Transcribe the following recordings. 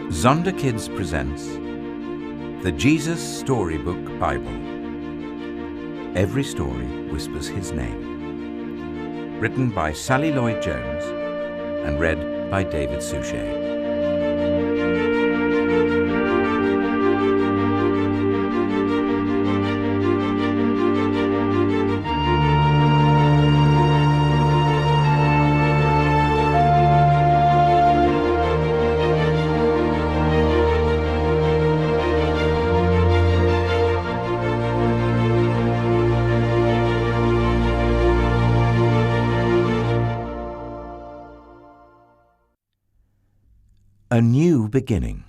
Zonda Kids presents the Jesus Storybook Bible. Every story whispers his name. Written by Sally Lloyd-Jones and read by David Suchet. A new beginning.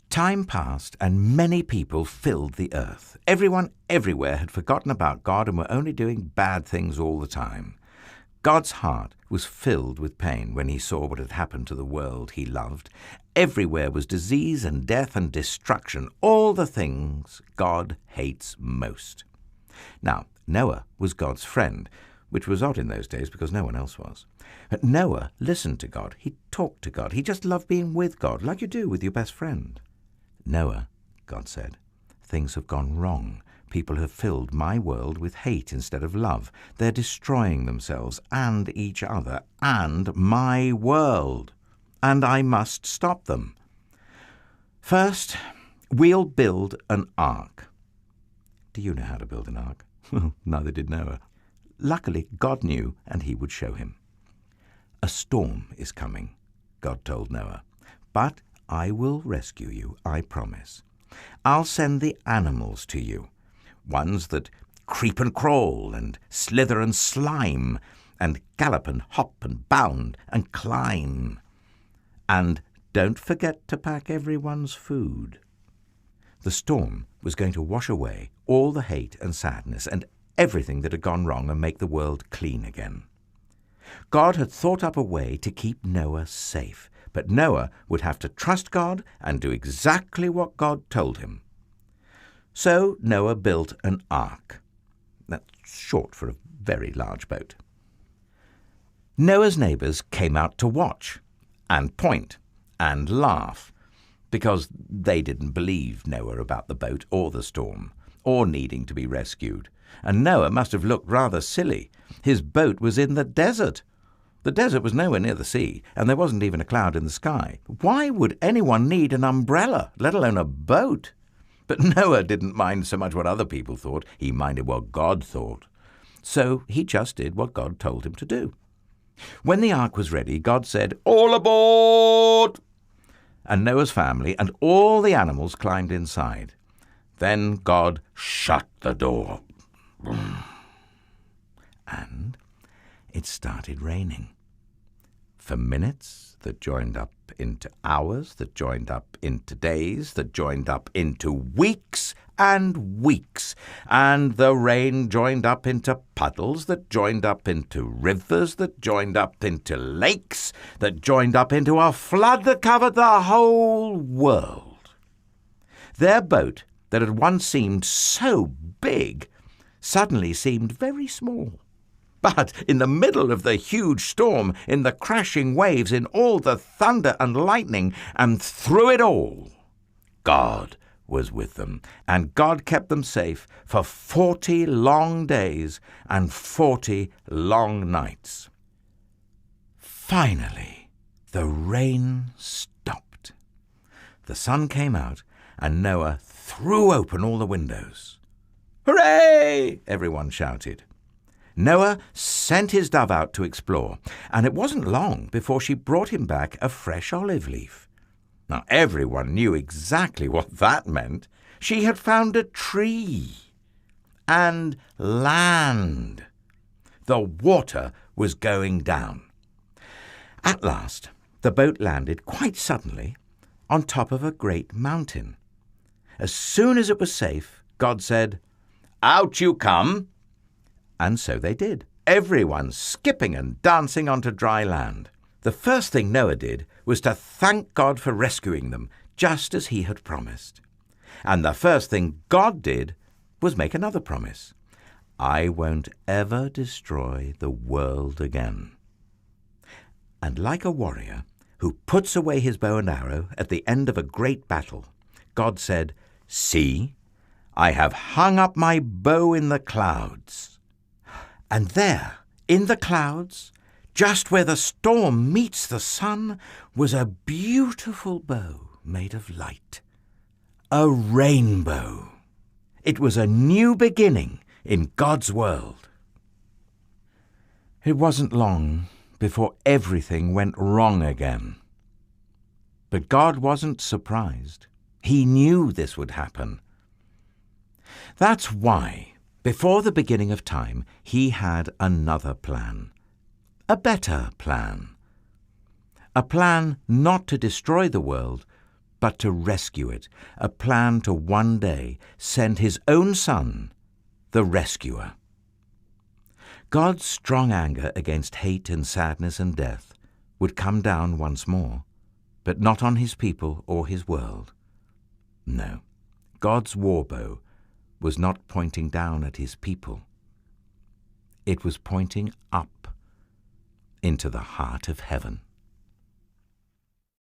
Time passed and many people filled the earth. Everyone everywhere had forgotten about God and were only doing bad things all the time. God's heart was filled with pain when he saw what had happened to the world he loved. Everywhere was disease and death and destruction, all the things God hates most. Now, Noah was God's friend, which was odd in those days because no one else was. But Noah listened to God. He talked to God. He just loved being with God, like you do with your best friend. Noah, God said, things have gone wrong. People have filled my world with hate instead of love. They're destroying themselves and each other and my world. And I must stop them. First, we'll build an ark. Do you know how to build an ark? Neither did Noah. Luckily, God knew, and he would show him. A storm is coming, God told Noah, but I will rescue you, I promise. I'll send the animals to you, ones that creep and crawl and slither and slime and gallop and hop and bound and climb. And don't forget to pack everyone's food. The storm was going to wash away all the hate and sadness and everything that had gone wrong and make the world clean again. God had thought up a way to keep Noah safe, but Noah would have to trust God and do exactly what God told him. So Noah built an ark. That's short for a very large boat. Noah's neighbours came out to watch and point and laugh because they didn't believe Noah about the boat or the storm or needing to be rescued. And Noah must have looked rather silly. His boat was in the desert. The desert was nowhere near the sea, and there wasn't even a cloud in the sky. Why would anyone need an umbrella, let alone a boat? But Noah didn't mind so much what other people thought. He minded what God thought. So he just did what God told him to do. When the ark was ready, God said, "All aboard!" And Noah's family and all the animals climbed inside. Then God shut the door. And it started raining. For minutes that joined up into hours, that joined up into days, that joined up into weeks and weeks. And the rain joined up into puddles, that joined up into rivers, that joined up into lakes, that joined up into a flood that covered the whole world. Their boat, that had once seemed so big, suddenly seemed very small. But in the middle of the huge storm, in the crashing waves, in all the thunder and lightning, and through it all, God was with them, and God kept them safe for 40 long days and 40 long nights. Finally, the rain stopped. The sun came out, and Noah threw open all the windows. "Hooray!" everyone shouted. Noah sent his dove out to explore, and it wasn't long before she brought him back a fresh olive leaf. Now, everyone knew exactly what that meant. She had found a tree and land. The water was going down. At last, the boat landed quite suddenly on top of a great mountain. As soon as it was safe, God said, "Out you come!" And so they did, everyone skipping and dancing onto dry land. The first thing Noah did was to thank God for rescuing them, just as he had promised. And the first thing God did was make another promise. I won't ever destroy the world again. And like a warrior, who puts away his bow and arrow at the end of a great battle. God said, "See, I have hung up my bow in the clouds." And there, in the clouds, just where the storm meets the sun, was a beautiful bow made of light. A rainbow. It was a new beginning in God's world. It wasn't long before everything went wrong again. But God wasn't surprised. He knew this would happen. That's why, before the beginning of time, he had another plan. A better plan. A plan not to destroy the world, but to rescue it. A plan to one day send his own Son, the rescuer. God's strong anger against hate and sadness and death would come down once more, but not on his people or his world. No, God's war bow was not pointing down at his people. It was pointing up into the heart of heaven.